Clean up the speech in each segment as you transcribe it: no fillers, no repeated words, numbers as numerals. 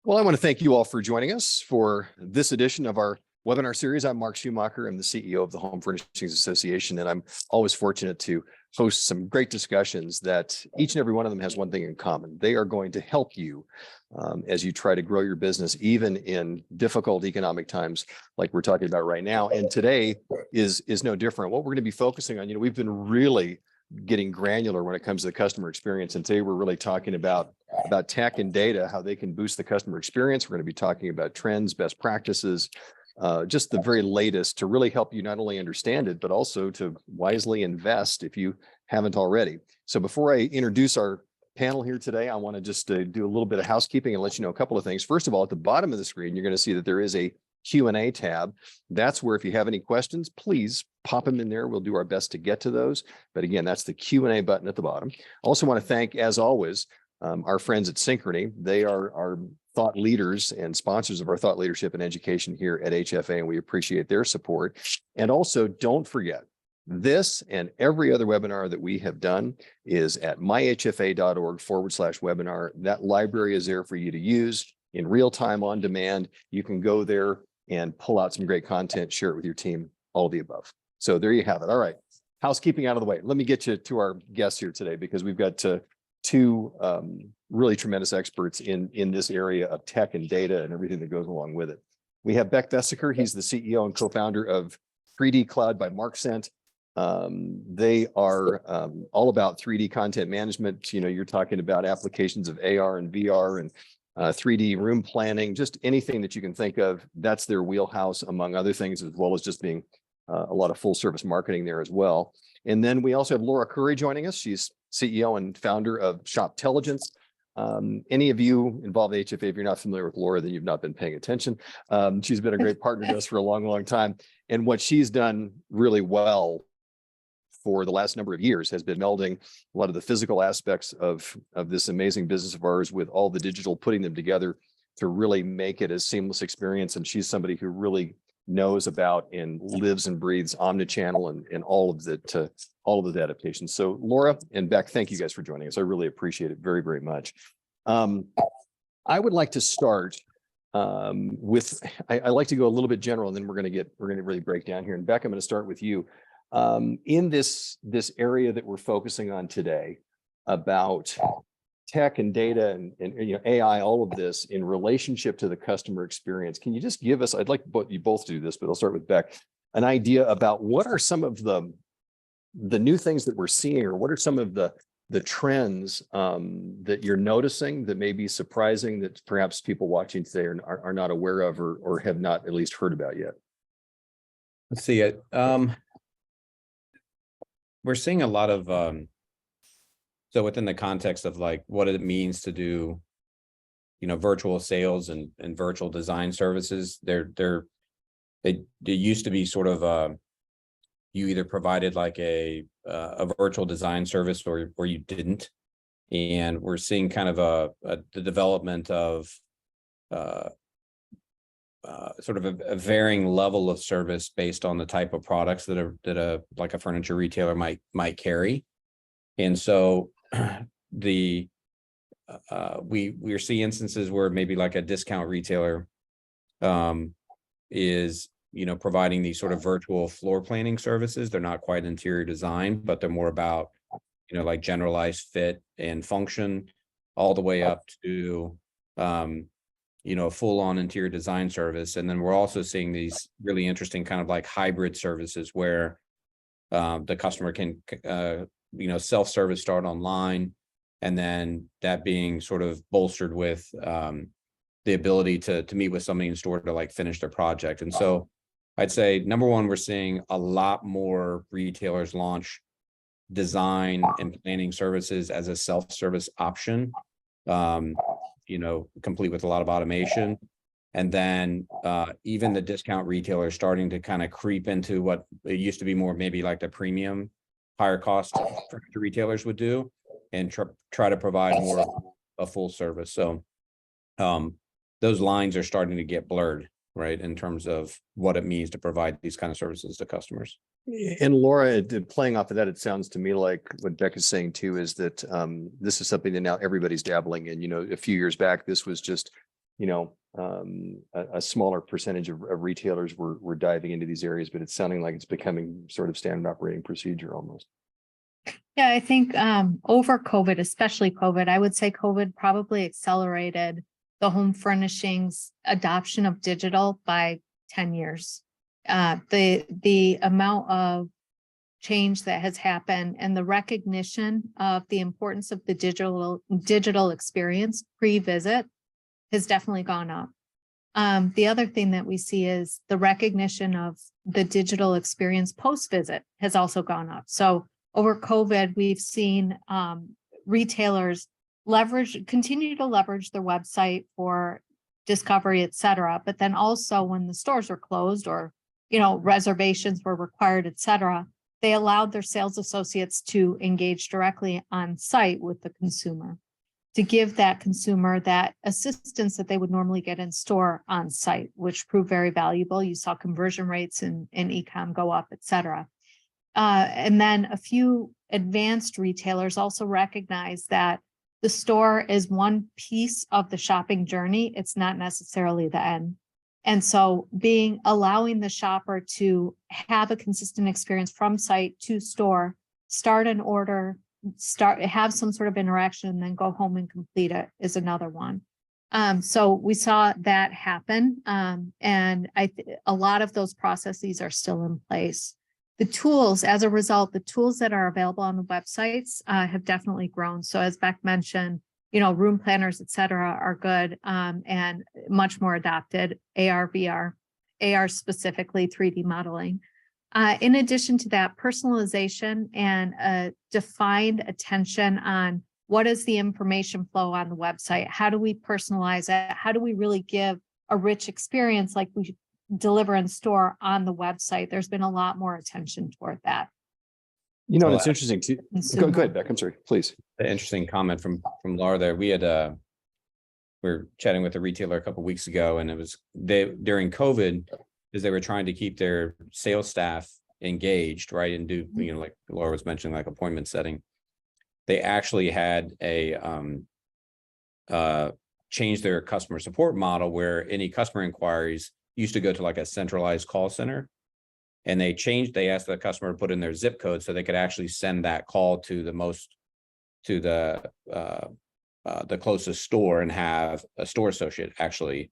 Well, I want to thank you all for joining us for this edition of our webinar series. I'm Mark Schumacher. I'm the CEO of the Home Furnishings Association, and I'm always fortunate to host some great discussions that each and every one of them has one thing in common. They are going to help you as you try to grow your business, even in difficult economic times like we're talking about right now. And today is no different. What we're going to be focusing on, we've been really getting granular when it comes to the customer experience. And today we're really talking about tech and data, how they can boost the customer experience. We're going to be talking about trends, best practices, just the very latest to really help you not only understand it, but also to wisely invest if you haven't already. So before I introduce our panel here today, I want to just do a little bit of housekeeping and let you know a couple of things. First of all, at the bottom of the screen, you're going to see that there is a Q&A tab. That's where if you have any questions, please pop them in there. We'll do our best to get to those. But again, that's the Q&A button at the bottom. I also want to thank, as always, our friends at Synchrony. They are our thought leaders and sponsors of our thought leadership and education here at HFA, and we appreciate their support. And also, don't forget, this and every other webinar that we have done is at myhfa.org/webinar. That library is there for you to use in real time, on demand. You can go there and pull out some great content, share it with your team, all of the above. So there you have it. All right, housekeeping out of the way. Let me get you to our guests here today, because we've got two really tremendous experts in this area of tech and data and everything that goes along with it. We have Beck Vesiker. He's the CEO and co-founder of 3D Cloud by MarkCent. They are all about 3D content management. You're talking about applications of AR and VR and 3D room planning, just anything that you can think of. That's their wheelhouse, among other things, as well as just being a lot of full service marketing there as well. And then we also have Laura Curry joining us. She's CEO and founder of Shoptelligence. Any of you involved in HFA, if you're not familiar with Laura, then you've not been paying attention. She's been a great partner to us for a long, long time. And what she's done really well for the last number of years has been melding a lot of the physical aspects of this amazing business of ours with all the digital, putting them together to really make it a seamless experience. And she's somebody who really knows about and lives and breathes omnichannel and all of the adaptations. So Laura and Beck, thank you guys for joining us. I really appreciate it very, very much. I would like to start with, I like to go a little bit general, and then we're going to really break down here. And Beck, I'm going to start with you. In this area that we're focusing on today about tech and data and AI, all of this in relationship to the customer experience, can you just give us, I'd like you both to do this, but I'll start with Beck, an idea about what are some of the new things that we're seeing, or what are some of the trends that you're noticing that may be surprising, that perhaps people watching today are not aware of or have not at least heard about yet? Let's see it. We're seeing a lot of so within the context of like what it means to do virtual sales and virtual design services, they used to be sort of you either provided like a virtual design service or you didn't. And we're seeing kind of the development of sort of a varying level of service based on the type of products that a furniture retailer might carry. And so we see instances where maybe like a discount retailer is providing these sort of virtual floor planning services. They're not quite interior design, but they're more about like generalized fit and function, all the way up to a full-on interior design service. And then we're also seeing these really interesting kind of like hybrid services where the customer can self-service start online, and then that being sort of bolstered with the ability to meet with somebody in store to like finish their project. And so I'd say, number one, we're seeing a lot more retailers launch design and planning services as a self-service option, complete with a lot of automation. And then even the discount retailers starting to kind of creep into what it used to be more maybe like the premium, higher cost furniture retailers would do, and try to provide more a full service. So those lines are starting to get blurred. right? In terms of what it means to provide these kind of services to customers. And Laura, playing off of that, it sounds to me like what Becca's saying too is that this is something that now everybody's dabbling in. A few years back, this was just, a smaller percentage of retailers were diving into these areas, but it's sounding like it's becoming sort of standard operating procedure almost. Yeah, I think over COVID, especially COVID, I would say COVID probably accelerated the home furnishings adoption of digital by 10 years. The amount of change that has happened and the recognition of the importance of the digital experience pre-visit has definitely gone up. The other thing that we see is the recognition of the digital experience post-visit has also gone up. So over COVID, we've seen retailers continue to leverage their website for discovery, et cetera. But then also when the stores were closed or, reservations were required, et cetera, they allowed their sales associates to engage directly on site with the consumer to give that consumer that assistance that they would normally get in store on site, which proved very valuable. You saw conversion rates in e-com go up, et cetera. And then a few advanced retailers also recognize that the store is one piece of the shopping journey. It's not necessarily the end. And so allowing the shopper to have a consistent experience from site to store, start an order, have some sort of interaction, and then go home and complete it is another one. So we saw that happen. And a lot of those processes are still in place. The tools, as a result, the tools that are available on the websites have definitely grown. So as Beck mentioned, room planners, et cetera, are good and much more adopted. AR, VR, AR specifically 3D modeling. In addition to that, personalization and defined attention on what is the information flow on the website? How do we personalize it? How do we really give a rich experience like we deliver in store on the website? There's been a lot more attention toward that. And it's interesting too. Go ahead, Beck. I'm sorry, please. The interesting comment from Laura there. We were chatting with a retailer a couple of weeks ago, and it was during COVID, as they were trying to keep their sales staff engaged, right, and do like Laura was mentioning, like appointment setting. They actually had change their customer support model where any customer inquiries used to go to like a centralized call center. And they asked the customer to put in their zip code so they could actually send that call to the closest store and have a store associate actually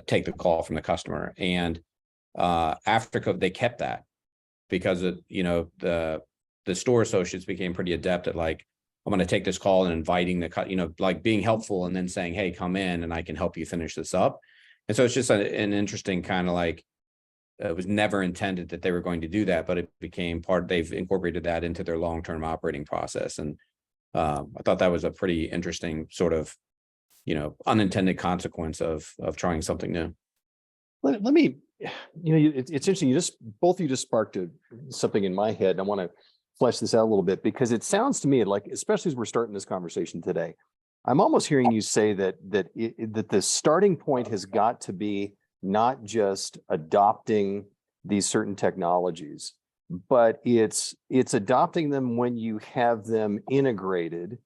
take the call from the customer. And after COVID, they kept that because the store associates became pretty adept at like, I'm going to take this call and inviting like being helpful and then saying, hey, come in and I can help you finish this up. And so it's just an interesting kind of like, it was never intended that they were going to do that, but it became they've incorporated that into their long-term operating process. And I thought that was a pretty interesting sort of, unintended consequence of trying something new. Let me, it's interesting. Both of you just sparked something in my head. And I want to flesh this out a little bit because it sounds to me like, especially as we're starting this conversation today, I'm almost hearing you say that the starting point has got to be not just adopting these certain technologies, but it's adopting them when you have them integrated.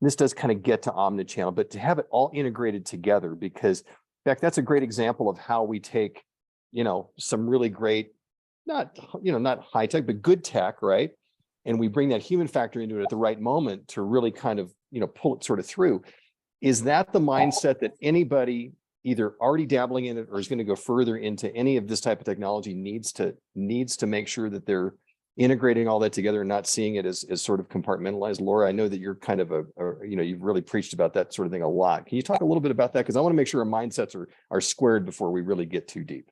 This does kind of get to omnichannel, but to have it all integrated together, because in fact, that's a great example of how we take, some really great, not high tech, but good tech, right? And we bring that human factor into it at the right moment to really kind of, pull it sort of through. Is that the mindset that anybody either already dabbling in it or is going to go further into any of this type of technology needs to make sure that they're integrating all that together and not seeing it as sort of compartmentalized? Laura, I know that you're kind of you've really preached about that sort of thing a lot. Can you talk a little bit about that? Because I want to make sure our mindsets are squared before we really get too deep.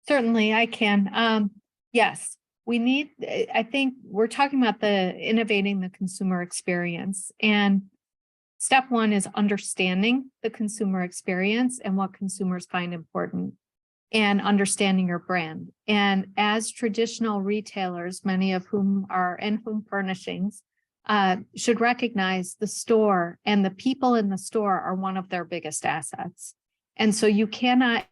Certainly, I can. Yes, I think we're talking about innovating the consumer experience. And step one is understanding the consumer experience and what consumers find important and understanding your brand. And as traditional retailers, many of whom are in home furnishings, should recognize the store and the people in the store are one of their biggest assets. And so you cannot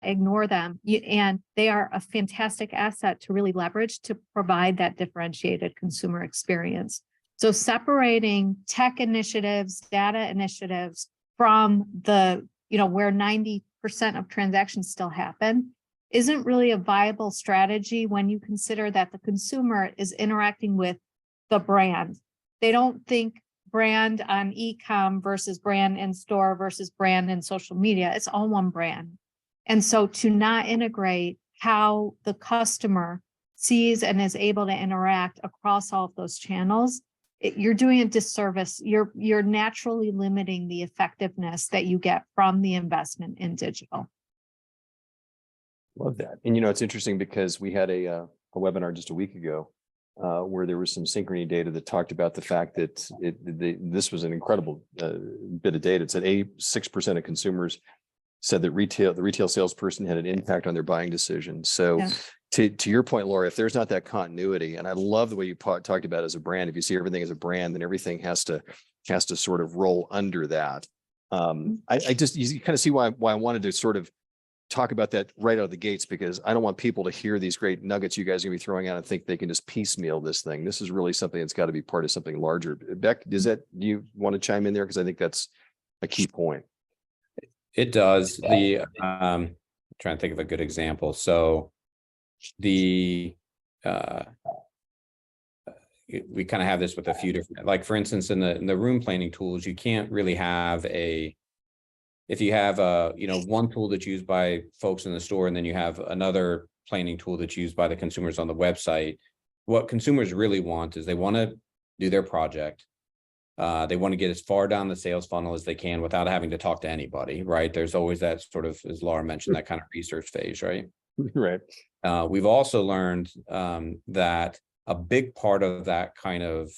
ignore them. And they are a fantastic asset to really leverage to provide that differentiated consumer experience. So separating tech initiatives, data initiatives from the, where 90% of transactions still happen isn't really a viable strategy when you consider that the consumer is interacting with the brand. They don't think brand on e-com versus brand in store versus brand in social media. It's all one brand. And so to not integrate how the customer sees and is able to interact across all of those channels, you're doing a disservice. You're naturally limiting the effectiveness that you get from the investment in digital. Love that. And it's interesting because we had a webinar just a week ago where there was some synchrony data that talked about the fact that this was an incredible bit of data. It said 86% of consumers said that the retail salesperson had an impact on their buying decisions. So Yeah. to your point, Laura, if there's not that continuity, and I love the way you talked about it as a brand, if you see everything as a brand, then everything has to sort of roll under that. I just, you kind of see why I wanted to sort of talk about that right out of the gates, because I don't want people to hear these great nuggets you guys are gonna be throwing out and think they can just piecemeal this thing. This is really something that's got to be part of something larger. Beck, do you want to chime in there? Because I think that's a key point. It does. Trying to think of a good example. So we kind of have this with a few different, like for instance, in the room planning tools, you can't really have if you have one tool that's used by folks in the store, and then you have another planning tool that's used by the consumers on the website, what consumers really want is they want to do their project. They want to get as far down the sales funnel as they can without having to talk to anybody, right? There's always that sort of, as Laura mentioned, that kind of research phase, right? Right. We've also learned that a big part of that kind of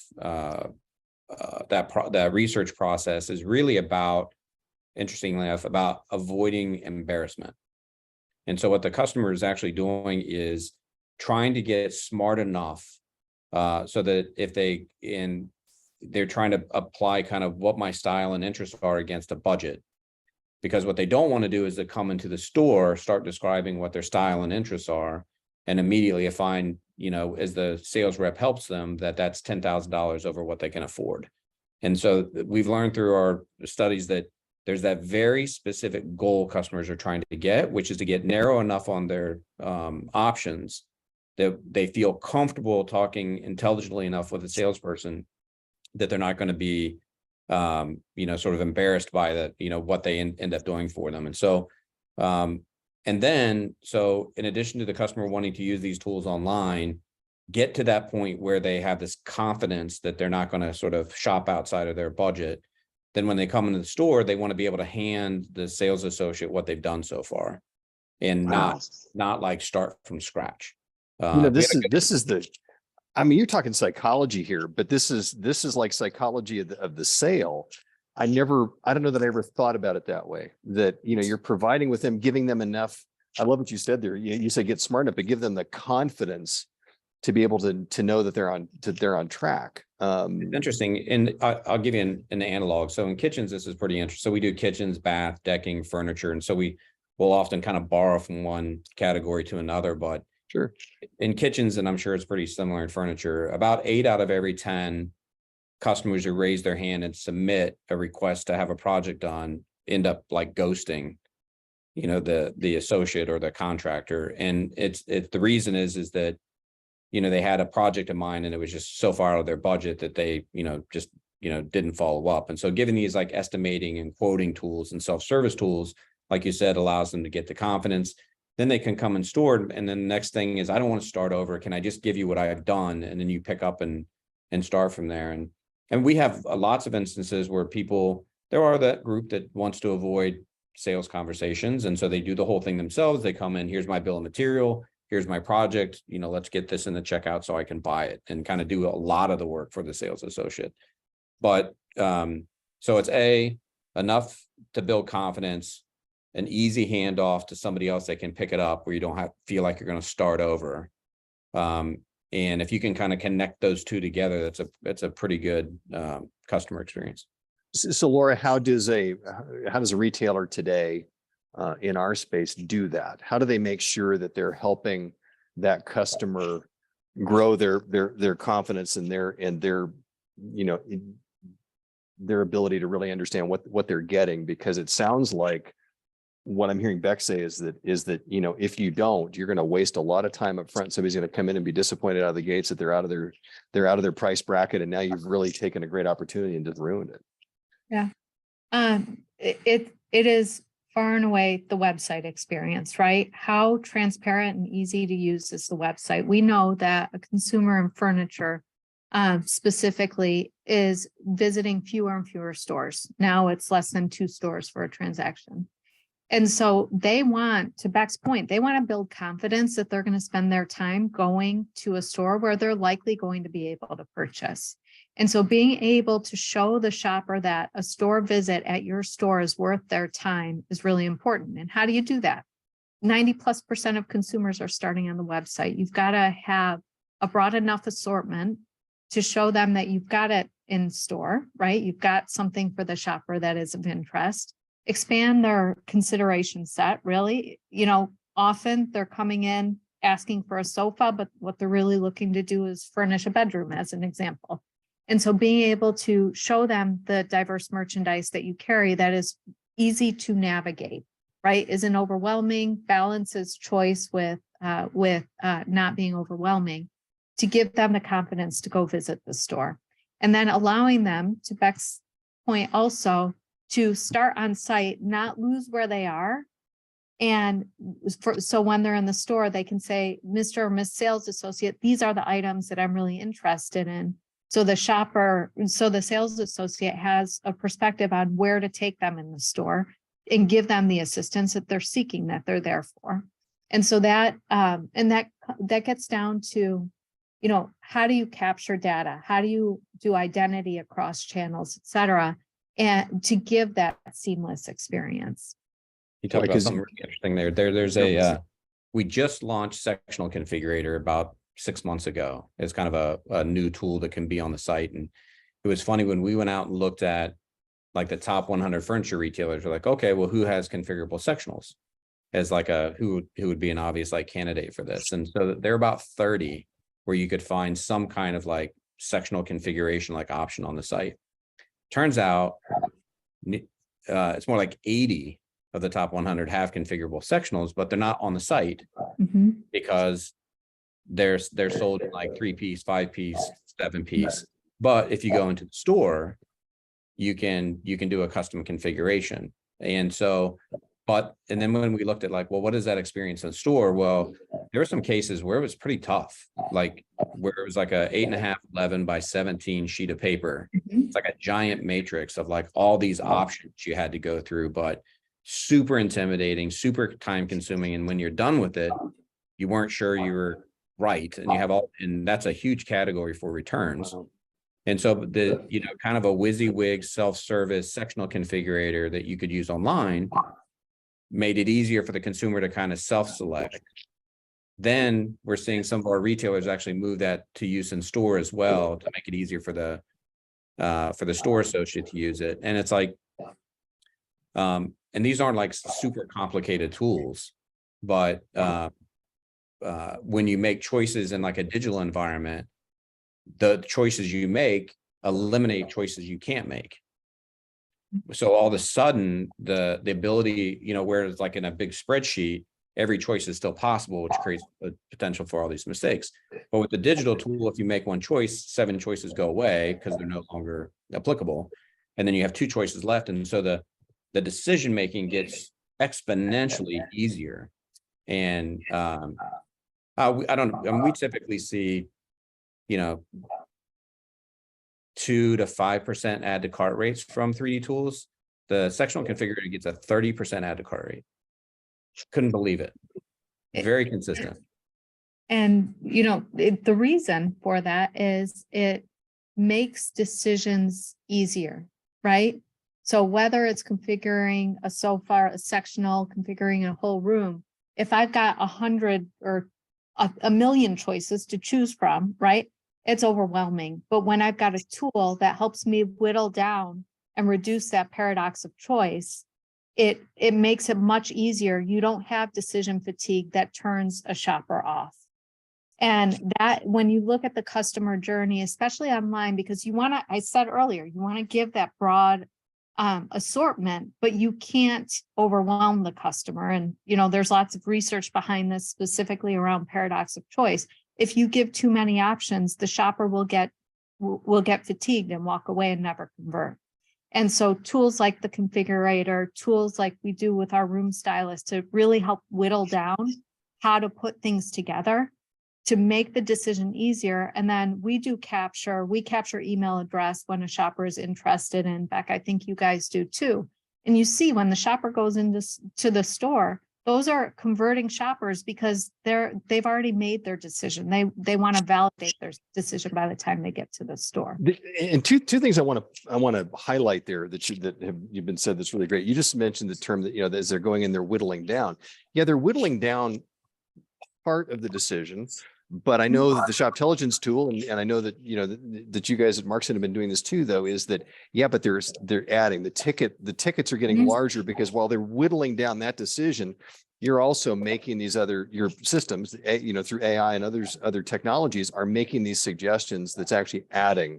that research process is really about, interestingly enough, about avoiding embarrassment. And so what the customer is actually doing is trying to get smart enough so that if they're trying to apply kind of what my style and interests are against a budget. Because what they don't want to do is to come into the store, start describing what their style and interests are, and immediately find, as the sales rep helps them, that's $10,000 over what they can afford. And so we've learned through our studies that there's that very specific goal customers are trying to get, which is to get narrow enough on their options that they feel comfortable talking intelligently enough with a salesperson that they're not going to be, sort of embarrassed by that, what they end up doing for them. And so, so in addition to the customer wanting to use these tools online, get to that point where they have this confidence that they're not going to sort of shop outside of their budget. Then when they come into the store, they want to be able to hand the sales associate what they've done so far and not like start from scratch. This is the, I mean, you're talking psychology here, but this is like psychology of the sale. I don't know that I ever thought about it that way, that, you're providing with them, giving them enough. I love what you said there. You said get smart enough, but give them the confidence to be able to know that they're on track. It's interesting. And I'll give you an analog. So in kitchens, this is pretty interesting. So we do kitchens, bath, decking, furniture. And so we will often kind of borrow from one category to another, but sure. In kitchens, and I'm sure it's pretty similar in furniture, about 8 out of every 10 customers who raise their hand and submit a request to have a project done end up like ghosting, the associate or the contractor. And it's the reason is that, they had a project in mind and it was just so far out of their budget that they, just didn't follow up. And so giving these like estimating and quoting tools and self-service tools, like you said, allows them to get the confidence. Then they can come and store. And then the next thing is, I don't want to start over. Can I just give you what I've done? And then you pick up and start from there. And we have lots of instances where there are that group that wants to avoid sales conversations. And so they do the whole thing themselves. They come in, here's my bill of material, here's my project, let's get this in the checkout so I can buy it, and kind of do a lot of the work for the sales associate. But so it's enough to build confidence, an easy handoff to somebody else that can pick it up where you don't feel like you're going to start over. And if you can kind of connect those two together, that's a pretty good customer experience. So Laura, how does a retailer today in our space do that? How do they make sure that they're helping that customer grow their confidence and their you know their ability to really understand what they're getting? Because it sounds like what I'm hearing Beck say is that if you don't, you're going to waste a lot of time up front. Somebody's going to come in and be disappointed out of the gates that they're out of their price bracket, and now you've really taken a great opportunity and just ruined it. Yeah. It is far and away the website experience, right? How transparent and easy to use is the website? We know that a consumer in furniture specifically is visiting fewer and fewer stores. Now it's less than 2 stores for a transaction. And so they want, to Beck's point, they want to build confidence that they're going to spend their time going to a store where they're likely going to be able to purchase. And so being able to show the shopper that a store visit at your store is worth their time is really important. And how do you do that? 90+% of consumers are starting on the website. You've got to have a broad enough assortment to show them that you've got it in store, right? You've got something for the shopper that is of interest. Expand their consideration set, really. Often they're coming in asking for a sofa, but what they're really looking to do is furnish a bedroom, as an example. And so being able to show them the diverse merchandise that you carry that is easy to navigate, right? Isn't overwhelming, balances choice with not being overwhelming, to give them the confidence to go visit the store. And then allowing them, to Beck's point also, to start on site, not lose where they are. And so when they're in the store, they can say, Mr. or Miss Sales Associate, these are the items that I'm really interested in. So the sales associate has a perspective on where to take them in the store and give them the assistance that they're seeking, that they're there for. And so that gets down to, how do you capture data? How do you do identity across channels, et cetera, and to give that seamless experience? You talked about something really interesting there. There's we just launched Sectional Configurator about 6 months ago. It's kind of a new tool that can be on the site. And it was funny when we went out and looked at like the top 100 furniture retailers. We're like, okay, well, who has configurable sectionals as like who would be an obvious like candidate for this? And so there are about 30 where you could find some kind of like sectional configuration like option on the site. Turns out it's more like 80 of the top 100 have configurable sectionals, but they're not on the site because they're sold in like 3-piece, 5-piece, 7-piece. But if you go into the store, you can do a custom configuration. And so, and then when we looked at like, well, what is that experience in the store? Well, there were some cases where it was pretty tough, like where it was like a 8.5, 11 by 17 sheet of paper. It's like a giant matrix of like all these options you had to go through, but super intimidating, super time consuming. And when you're done with it, you weren't sure you were right. And you have and that's a huge category for returns. And so the, kind of a WYSIWYG self-service sectional configurator that you could use online made it easier for the consumer to kind of self-select. Then we're seeing some of our retailers actually move that to use in store as well to make it easier for the store associate to use it. And it's like, and these aren't like super complicated tools, but when you make choices in like a digital environment, the choices you make eliminate choices you can't make. So all of a sudden, the ability, whereas like in a big spreadsheet, every choice is still possible, which creates a potential for all these mistakes. But with the digital tool, if you make one choice, 7 choices go away because they're no longer applicable. And then you have 2 choices left. And so the decision-making gets exponentially easier. And we typically see, 2 to 5% add to cart rates from 3D tools. The sectional configurator gets a 30% add to cart rate. Couldn't believe it. Very consistent. And, the reason for that is it makes decisions easier, right? So whether it's configuring a sofa, a sectional, configuring a whole room, if I've got 100 or a million choices to choose from, right? It's overwhelming. But when I've got a tool that helps me whittle down and reduce that paradox of choice, it makes it much easier. You don't have decision fatigue that turns a shopper off. And that when you look at the customer journey, especially online, because you want to, I said earlier, you want to give that broad assortment, but you can't overwhelm the customer. And, you know, there's lots of research behind this specifically around paradox of choice. If you give too many options, the shopper will get fatigued and walk away and never convert. And so tools like the configurator, tools like we do with our room stylist to really help whittle down how to put things together to make the decision easier. And then we capture email address when a shopper is interested. And in fact, I think you guys do too. And you see when the shopper goes to the store, those are converting shoppers because they've already made their decision. They want to validate their decision by the time they get to the store. And two things I want to highlight there that you've been said that's really great. You just mentioned the term that, you know, as they're going in, they're whittling down. Yeah, they're whittling down part of the decision. But I know that the shop intelligence tool, and I know that, you know, that you guys at Markson have been doing this too, though, is that, yeah, but they're adding the tickets are getting larger because while they're whittling down that decision, you're also making these your systems, you know, through AI and other technologies are making these suggestions that's actually adding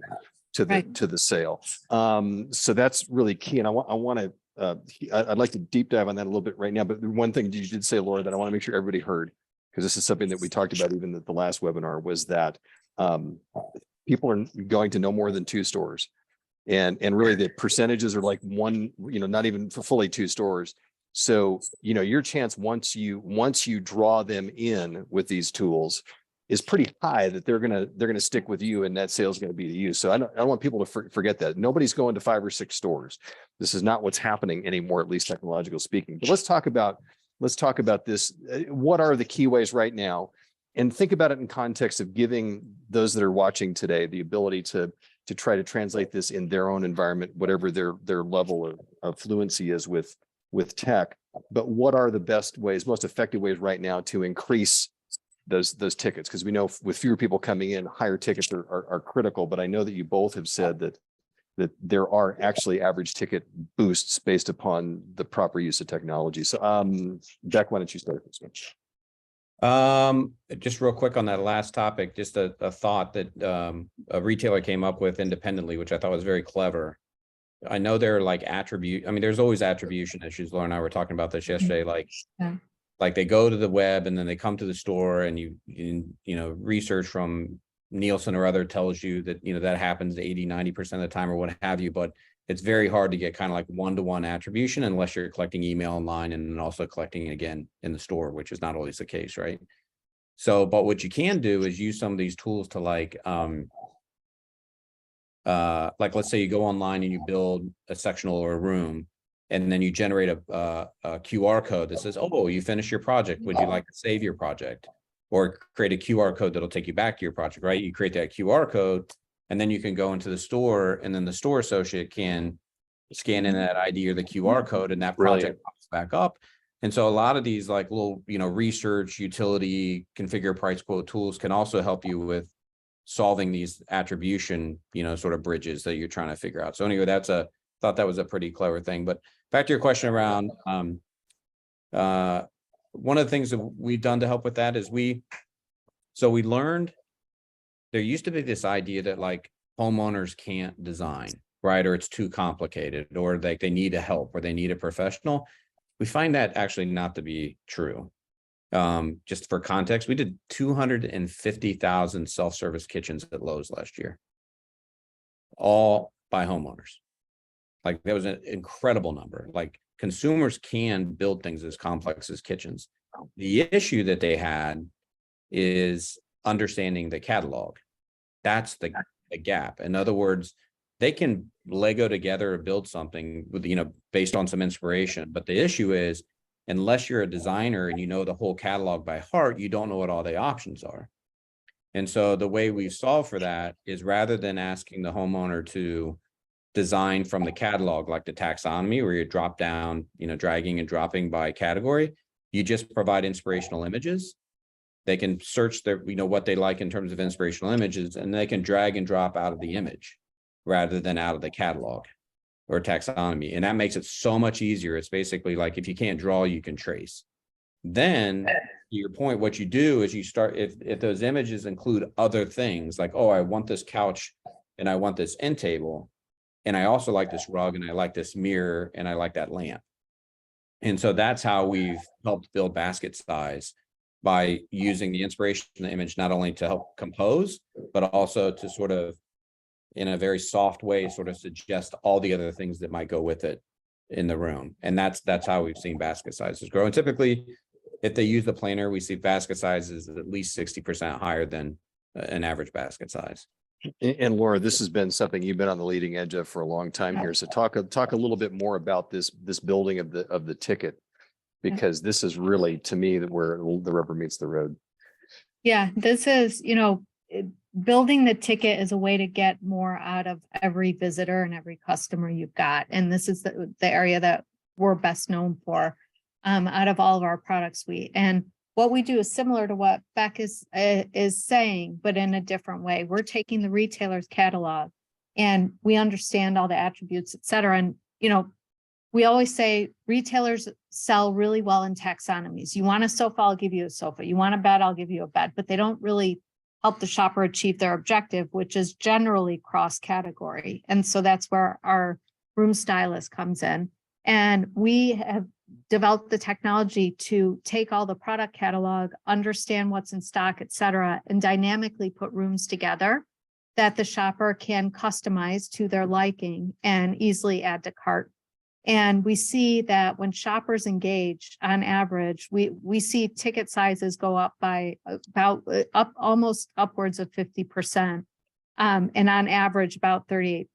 to the sale. So that's really key. And I'd like to deep dive on that a little bit right now. But one thing you did say, Laura, that I want to make sure everybody heard, because this is something that we talked about even at the last webinar, was that people are going to no more than 2 stores. And really the percentages are like one, you know, not even for fully 2 stores. So, you know, your chance once you draw them in with these tools is pretty high that they're gonna stick with you and that sale is going to be to you. So I don't want people to forget that. Nobody's going to 5 or 6 stores. This is not what's happening anymore, at least technological speaking. But let's talk about this. What are the key ways right now? And think about it in context of giving those that are watching today the ability to try to translate this in their own environment, whatever their level of fluency is with tech. But what are the best ways, most effective ways right now to increase those tickets? Because we know with fewer people coming in, higher tickets are critical. But I know that you both have said that there are actually average ticket boosts based upon the proper use of technology. So, Beck, why don't you start this one? Just real quick on that last topic, just a thought that a retailer came up with independently, which I thought was very clever. I know there are like there's always attribution issues. Laura and I were talking about this yesterday, like they go to the web and then they come to the store, and you know, research from Nielsen or other tells you that, you know, that happens 80-90% of the time or what have you, but it's very hard to get kind of like one-to-one attribution unless you're collecting email online and then also collecting it again in the store, which is not always the case, right? So, but what you can do is use some of these tools to like let's say you go online and you build a sectional or a room, and then you generate a QR code that says, oh, you finished your project. Would you like to save your project? Or create a QR code that'll take you back to your project, right? You create that QR code, and then you can go into the store, and then the store associate can scan in that ID or the QR code, and that project pops back up. And so a lot of these like little, you know, research, utility, configure, price, quote tools can also help you with solving these attribution, you know, sort of bridges that you're trying to figure out. So anyway, thought that was a pretty clever thing. But back to your question around one of the things that we've done to help with that is we learned there used to be this idea that like homeowners can't design, right? Or it's too complicated, or like they need a help, or they need a professional. We find that actually not to be true. Just for context, we did 250,000 self-service kitchens at Lowe's last year, all by homeowners. Like that was an incredible number. Like consumers can build things as complex as kitchens. The issue that they had is understanding the catalog. That's the gap. In other words, they can Lego together or build something with, you know, based on some inspiration. But the issue is, unless you're a designer and you know the whole catalog by heart, you don't know what all the options are. And so the way we've solved for that is, rather than asking the homeowner to design from the catalog, like the taxonomy, where you drop down, you know, dragging and dropping by category, you just provide inspirational images. They can search their, what they like in terms of inspirational images, and they can drag and drop out of the image rather than out of the catalog or taxonomy. And that makes it so much easier. It's basically like, if you can't draw, you can trace. Then to your point, what you do is you start, if those images include other things like, oh, I want this couch and I want this end table, and I also like this rug and I like this mirror and I like that lamp. And so that's how we've helped build basket size, by using the inspiration of the image, not only to help compose, but also to sort of, in a very soft way, sort of suggest all the other things that might go with it in the room. And that's how we've seen basket sizes grow. And typically, if they use the planner, we see basket sizes at least 60% higher than an average basket size. And Laura, this has been something you've been on the leading edge of for a long time here. So talk a little bit more about this building of the ticket, because this is really, to me, where the rubber meets the road. Yeah, this is, building the ticket is a way to get more out of every visitor and every customer you've got. And this is the area that we're best known for out of all of our product suite. And what we do is similar to what Beck is saying, but in a different way. We're taking the retailer's catalog and we understand all the attributes, et cetera. And, we always say retailers sell really well in taxonomies. You want a sofa, I'll give you a sofa. You want a bed, I'll give you a bed, but they don't really help the shopper achieve their objective, which is generally cross-category. And so that's where our room stylist comes in. And we have developed the technology to take all the product catalog, understand what's in stock, et cetera, and dynamically put rooms together that the shopper can customize to their liking and easily add to cart. And we see that when shoppers engage, on average, we see ticket sizes go up by almost upwards of 50%, and on average about 38%.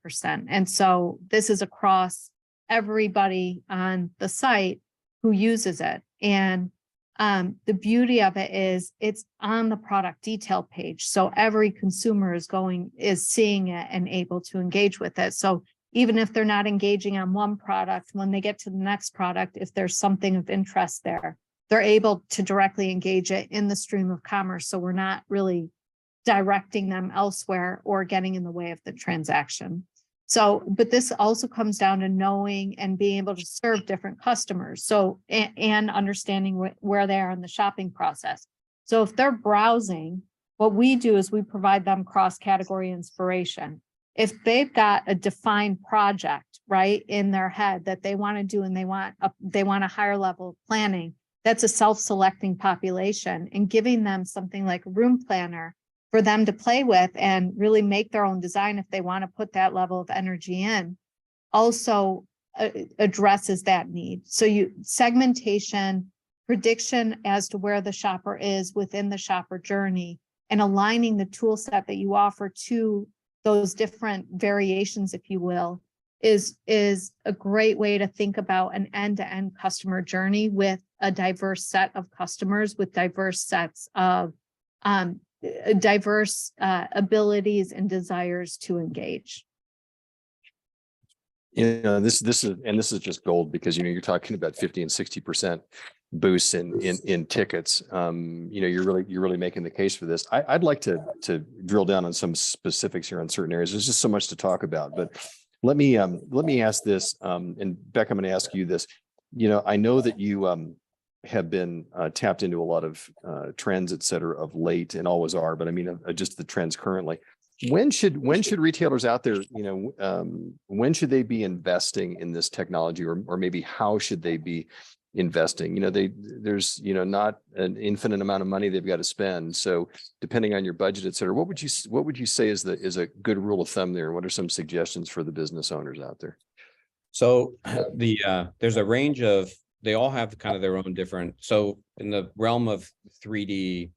And so this is across everybody on the site who uses it. And the beauty of it is it's on the product detail page. So every consumer is seeing it and able to engage with it. So even if they're not engaging on one product, when they get to the next product, if there's something of interest there, they're able to directly engage it in the stream of commerce. So we're not really directing them elsewhere or getting in the way of the transaction. So, but this also comes down to knowing and being able to serve different customers. So, and understanding where they are in the shopping process. So if they're browsing, what we do is we provide them cross-category inspiration. If they've got a defined project, right, in their head that they want to do, and they want a higher level of planning, that's a self-selecting population, and giving them something like a room planner for them to play with and really make their own design if they want to put that level of energy in, also addresses that need. So segmentation, prediction as to where the shopper is within the shopper journey, and aligning the tool set that you offer to those different variations, if you will, is a great way to think about an end-to-end customer journey with a diverse set of customers, with diverse sets of diverse abilities and desires to engage. This is just gold, because you're talking about 50 and 60% boosts in tickets. You're really making the case for this. I'd like to drill down on some specifics here on certain areas. There's just so much to talk about, but let me ask this, and Beck, I'm going to ask you this. I know that you have been tapped into a lot of trends, et cetera, of late, and always are, but I mean, just the trends currently. When should retailers out there, when should they be investing in this technology, or maybe how should they be investing? There's not an infinite amount of money they've got to spend. So depending on your budget, et cetera, what would you say is a good rule of thumb there? What are some suggestions for the business owners out there? So there's a range of, they all have kind of their own different. So in the realm of 3D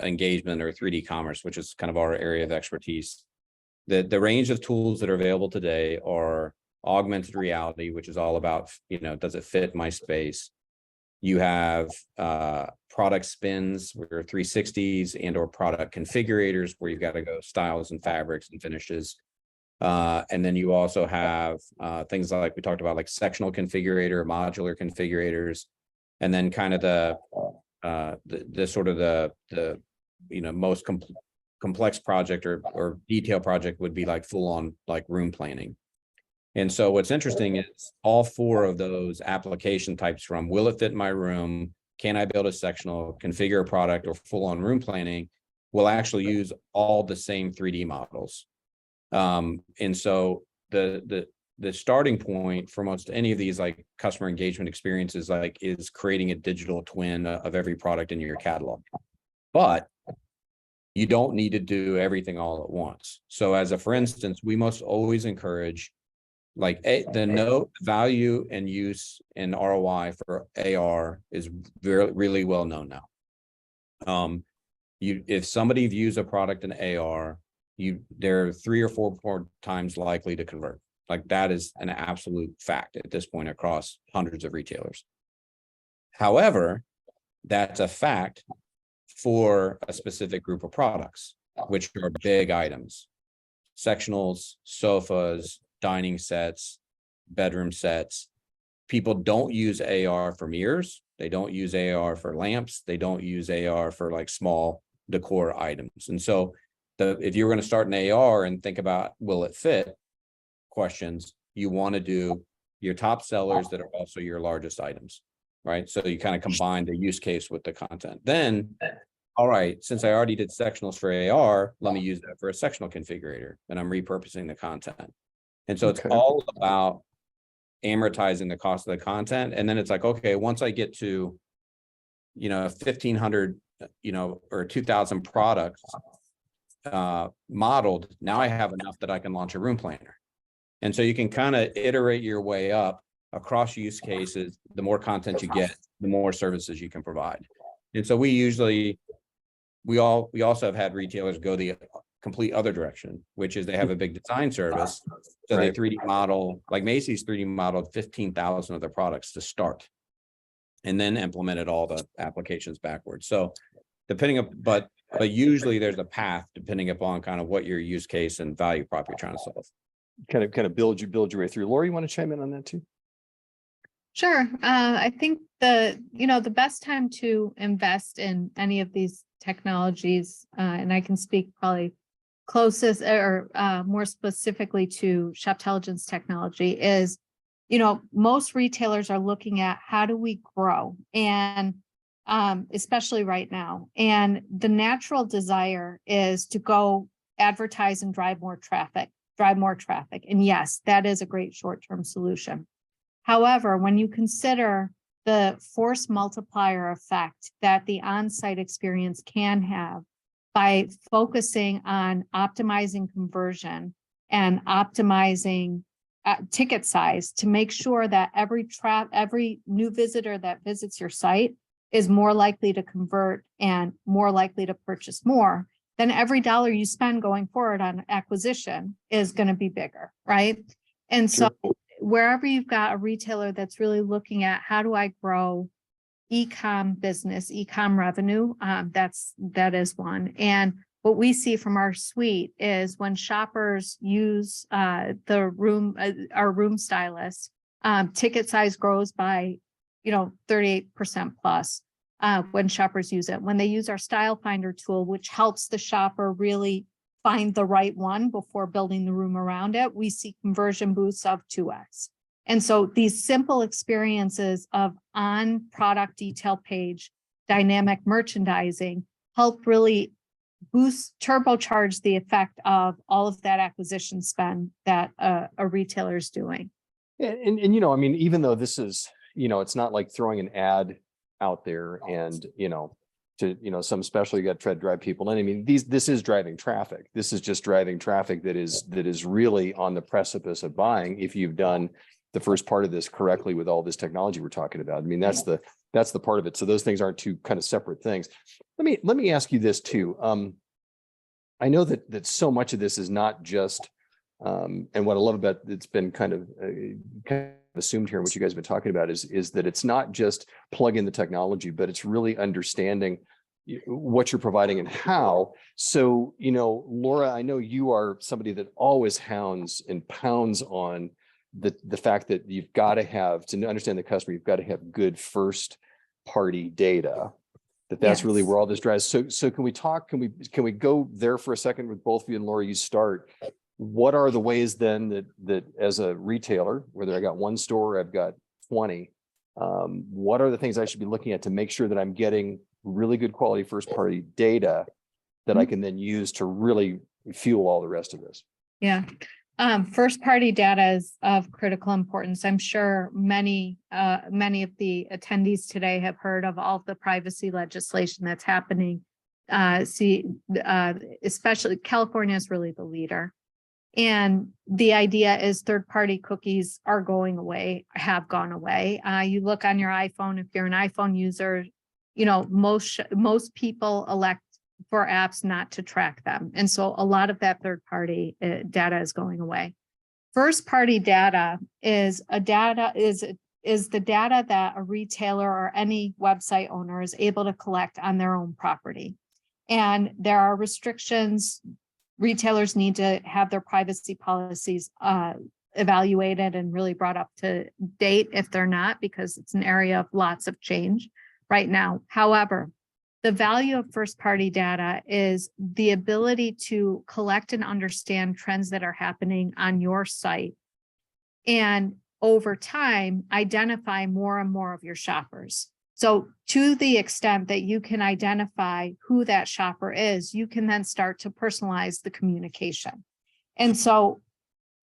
engagement or 3D commerce, which is kind of our area of expertise, the range of tools that are available today are augmented reality, which is all about, does it fit my space? You have product spins, where 360s and or product configurators, where you've got to go styles and fabrics and finishes. And then you also have things like we talked about, like sectional configurator, modular configurators, and then kind of the the sort of the most complex project or detail project would be like full on like room planning. And so what's interesting is all four of those application types, from will it fit my room, can I build a sectional, configure a product, or full on room planning, will actually use all the same 3D models. And so the starting point for most any of these like customer engagement experiences like is creating a digital twin of every product in your catalog. But you don't need to do everything all at once. So as a for instance, we must always encourage like the value and use and ROI for AR is really well known now. If somebody views a product in AR, they're 3 or 4 more times likely to convert. Like that is an absolute fact at this point across hundreds of retailers. However, that's a fact for a specific group of products, which are big items: sectionals, sofas, dining sets, bedroom sets. People don't use AR for mirrors. They don't use AR for lamps. They don't use AR for like small decor items. And so if you're going to start an AR and think about will it fit questions, you want to do your top sellers that are also your largest items, right? So you kind of combine the use case with the content. Then, all right, since I already did sectionals for AR, let me use that for a sectional configurator, and I'm repurposing the content. And so it's all about amortizing the cost of the content. And then it's like, okay, once I get to, 1,500, or 2,000 products modeled, now I have enough that I can launch a room planner. And so you can kind of iterate your way up across use cases. The more content you get, the more services you can provide. And so we also have had retailers go the complete other direction, which is they have a big design service. So they 3D model, like Macy's 3D modeled 15,000 of their products to start, and then implemented all the applications backwards. So but usually there's a path depending upon kind of what your use case and value prop you're trying to solve. Kind of build your way through. Laura, you want to chime in on that too? Sure. I think the best time to invest in any of these technologies, and I can speak probably closest or more specifically to Shoptelligence technology, is, most retailers are looking at how do we grow, and especially right now. And the natural desire is to go advertise and drive more traffic. And yes, that is a great short-term solution. However, when you consider the force multiplier effect that the on-site experience can have by focusing on optimizing conversion and optimizing ticket size to make sure that every new visitor that visits your site is more likely to convert and more likely to purchase more, then every dollar you spend going forward on acquisition is going to be bigger, right? And so wherever you've got a retailer that's really looking at how do I grow e-com business, e-com revenue, that is one. And what we see from our suite is when shoppers use our room stylist, ticket size grows by 38% plus when shoppers use it. When they use our style finder tool, which helps the shopper really find the right one before building the room around it, we see conversion boosts of 2x. And so these simple experiences of on product detail page, dynamic merchandising help really turbocharge the effect of all of that acquisition spend that a retailer is doing. And even though this is, it's not like throwing an ad out there and, some special, you got to try to drive people in. I mean, this is driving traffic. This is just driving traffic that is really on the precipice of buying if you've done the first part of this correctly with all this technology we're talking about. I mean, that's the part of it. So those things aren't two kind of separate things. Let me ask you this too. I know that so much of this is not just, and what I love about it's been kind of assumed here, what you guys have been talking about is that it's not just plug in the technology, but it's really understanding what you're providing and how. So, Laura, I know you are somebody that always hounds and pounds on the fact that you've got to have, to understand the customer, you've got to have good first party data. That's really Yes. where all this drives. So can we talk, can we go there for a second with both of you, and Laura, you start. What are the ways then that as a retailer, whether I got one store, or I've got 20, what are the things I should be looking at to make sure that I'm getting really good quality first party data that I can then use to really fuel all the rest of this? Yeah. First party data is of critical importance. I'm sure many of the attendees today have heard of all of the privacy legislation that's happening. Especially California is really the leader. And the idea is third party cookies are going away, have gone away. You look on your iPhone, if you're an iPhone user, you know, most people elect for apps not to track them. And so a lot of that third party data is going away. First party data is the data that a retailer or any website owner is able to collect on their own property. And there are restrictions. Retailers need to have their privacy policies evaluated and really brought up to date if they're not, because it's an area of lots of change right now. However, the value of first party data is the ability to collect and understand trends that are happening on your site. And over time, identify more and more of your shoppers. So to the extent that you can identify who that shopper is, you can then start to personalize the communication. And so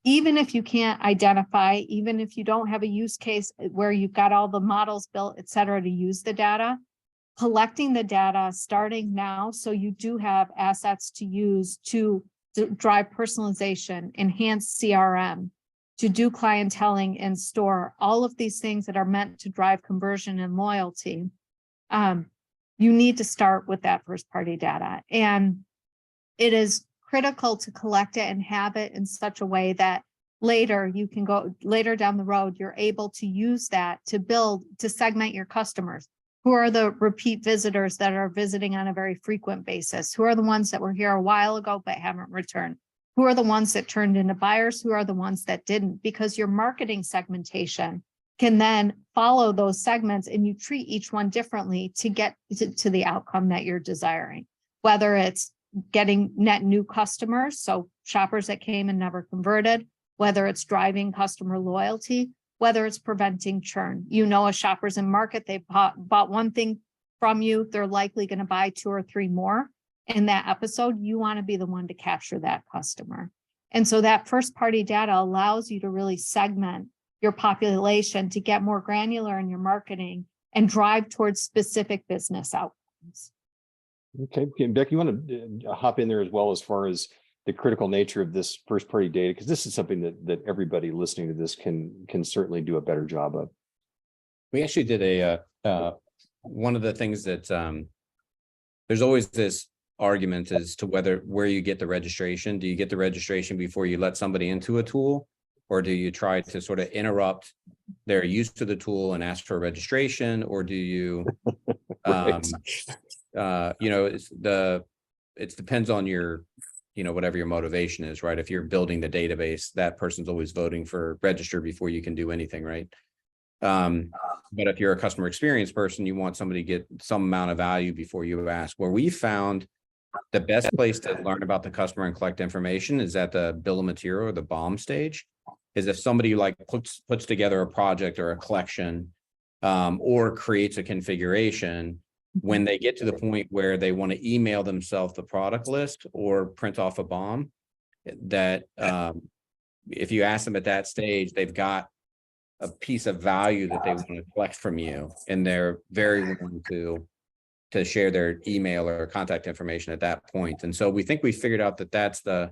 even if you can't identify, even if you don't have a use case where you've got all the models built, et cetera, to use the data, collecting the data starting now, so you do have assets to use to drive personalization, enhance CRM, to do clienteling in store, all of these things that are meant to drive conversion and loyalty. You need to start with that first party data. And it is critical to collect it and have it in such a way that later down the road, you're able to use that to segment your customers. Who are the repeat visitors that are visiting on a very frequent basis? Who are the ones that were here a while ago but haven't returned? Who are the ones that turned into buyers? Who are the ones that didn't? Because your marketing segmentation can then follow those segments, and you treat each one differently to get to the outcome that you're desiring. Whether it's getting net new customers, so shoppers that came and never converted, whether it's driving customer loyalty, whether it's preventing churn. You know, a shopper's in market, they bought one thing from you, they're likely going to buy 2 or 3 more. In that episode, you want to be the one to capture that customer. And so that first party data allows you to really segment your population to get more granular in your marketing and drive towards specific business outcomes. Okay, Becky, you want to hop in there as well as far as the critical nature of this first party data, because this is something that everybody listening to this can certainly do a better job of. We actually did one of the things that there's always this argument as to where you get the registration. Do you get the registration before you let somebody into a tool, or do you try to sort of interrupt their use to the tool and ask for registration, or do you Right. you know, it depends on your, you know, whatever your motivation is, right? If you're building the database, that person's always voting for register before you can do anything, right? But if you're a customer experience person, you want somebody to get some amount of value before you ask. Where we found the best place to learn about the customer and collect information is at the bill of material or the BOM stage. Is if somebody like puts together a project or a collection, or creates a configuration, when they get to the point where they want to email themselves the product list or print off a BOM, that if you ask them at that stage, they've got a piece of value that they want to collect from you, and they're very willing to share their email or contact information at that point. And so we think we figured out that that's the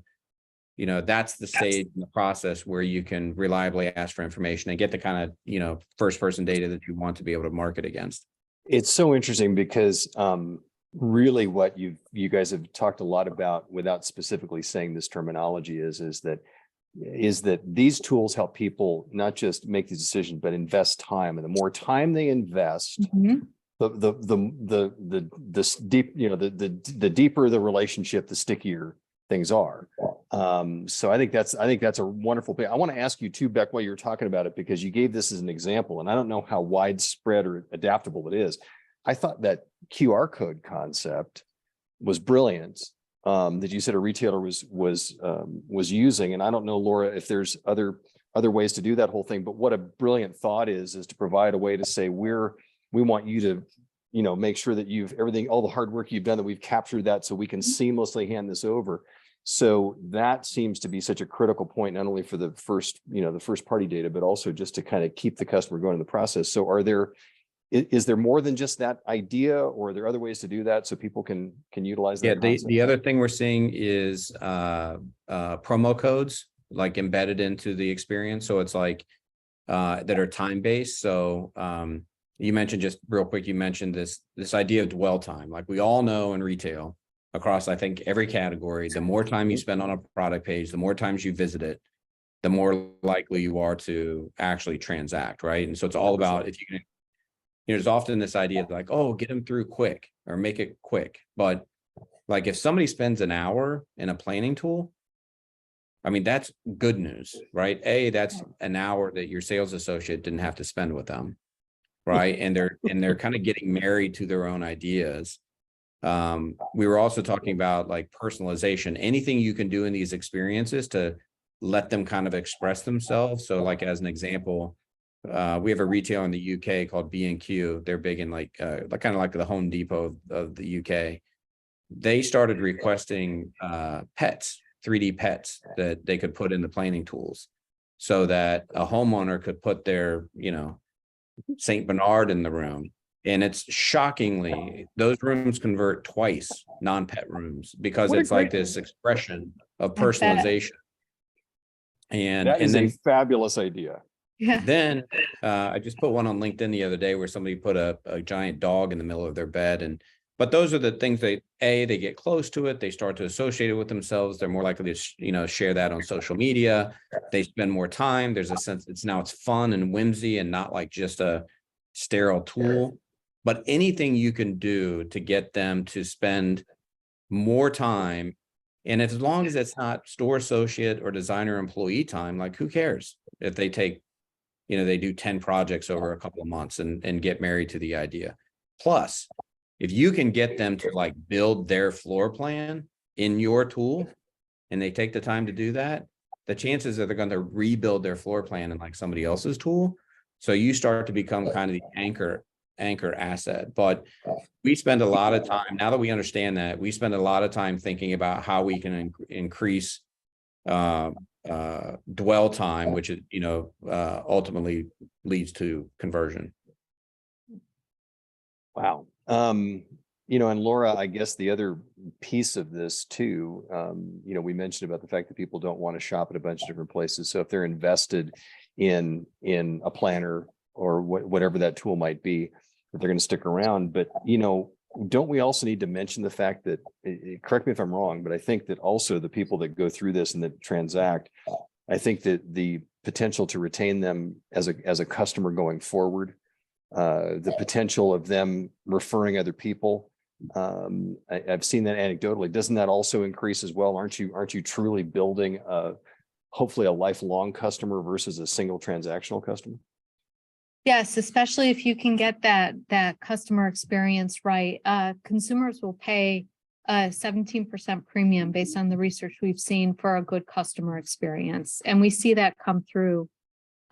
stage in the process where you can reliably ask for information and get the kind of, you know, first person data that you want to be able to market against. It's so interesting because really what you guys have talked a lot about without specifically saying this terminology is that these tools help people not just make these decisions, but invest time. And the more time they invest, the deeper the relationship, the stickier things are. So I think that's a wonderful thing. I want to ask you too, Beck, while you're talking about it, because you gave this as an example, and I don't know how widespread or adaptable it is. I thought that QR code concept was brilliant. That you said a retailer was using, and I don't know, Laura, if there's other ways to do that whole thing, but what a brilliant thought is to provide a way to say we want you to, make sure that you've all the hard work you've done, that we've captured that so we can seamlessly hand this over. So that seems to be such a critical point, not only for the first party data, but also just to kind of keep the customer going in the process. So is there more than just that idea, or are there other ways to do that so people can utilize that? Yeah, the other thing we're seeing is promo codes like embedded into the experience. So it's like that are time-based. So you mentioned, just real quick, you mentioned this idea of dwell time. Like we all know in retail across, I think, every category, the more time you spend on a product page, the more times you visit it, the more likely you are to actually transact, right? And so it's all about, if you can, there's often this idea of like, oh, get them through quick or make it quick. But like if somebody spends an hour in a planning tool, I mean, that's good news, right? That's an hour that your sales associate didn't have to spend with them, right? And they're kind of getting married to their own ideas. We were also talking about like personalization, anything you can do in these experiences to let them kind of express themselves. So like, as an example, we have a retailer in the UK called B&Q. They're big in like kind of like the Home Depot of the UK. They started requesting pets, 3D pets that they could put in the planning tools, so that a homeowner could put their, Saint Bernard in the room. And it's shockingly, those rooms convert twice, non-pet rooms, because it's like this expression of personalization. And that is then a fabulous idea. Yeah. Then I just put one on LinkedIn the other day where somebody put a giant dog in the middle of their bed. But those are the things they get close to it. They start to associate it with themselves. They're more likely to, share that on social media. They spend more time. There's a sense it's fun and whimsy and not like just a sterile tool. But anything you can do to get them to spend more time, and as long as it's not store associate or designer employee time, like who cares if they take, they do 10 projects over a couple of months and get married to the idea. Plus, if you can get them to like build their floor plan in your tool, and they take the time to do that, the chances that they're going to rebuild their floor plan in like somebody else's tool. So you start to become kind of the anchor asset. But we spend a lot of time, now that we understand that, we spend a lot of time thinking about how we can increase dwell time, which is, ultimately leads to conversion. Wow. And Laura, I guess the other piece of this too, we mentioned about the fact that people don't want to shop at a bunch of different places. So if they're invested in a planner or whatever that tool might be, that they're going to stick around. But, don't we also need to mention the fact that, correct me if I'm wrong, but I think that also the people that go through this and that transact, I think that the potential to retain them as a customer going forward, the potential of them referring other people. I've seen that anecdotally. Doesn't that also increase as well? Aren't you truly building hopefully a lifelong customer versus a single transactional customer? Yes, especially if you can get that customer experience right. Consumers will pay a 17% premium based on the research we've seen for a good customer experience. And we see that come through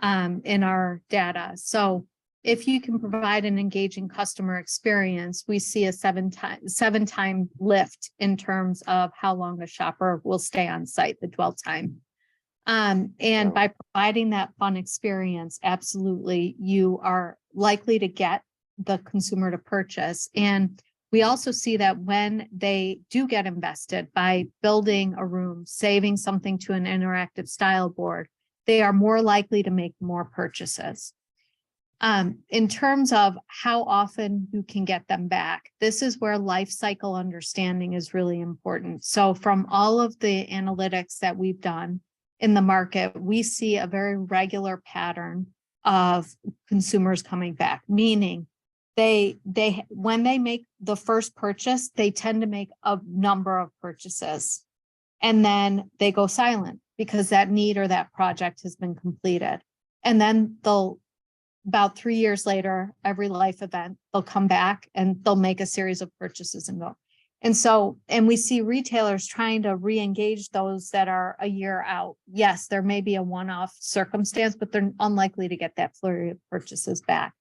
in our data. So if you can provide an engaging customer experience, we see a seven time lift in terms of how long a shopper will stay on site, the dwell time. And by providing that fun experience, absolutely, you are likely to get the consumer to purchase. And we also see that when they do get invested by building a room, saving something to an interactive style board, they are more likely to make more purchases. In terms of how often you can get them back, this is where life cycle understanding is really important. So from all of the analytics that we've done in the market, we see a very regular pattern of consumers coming back, meaning when they make the first purchase, they tend to make a number of purchases, and then they go silent because that need or that project has been completed. And then they'll about 3 years later, every life event, they'll come back and they'll make a series of purchases and go. And so, and we see retailers trying to re-engage those that are a year out. Yes, there may be a one-off circumstance, but they're unlikely to get that flurry of purchases back.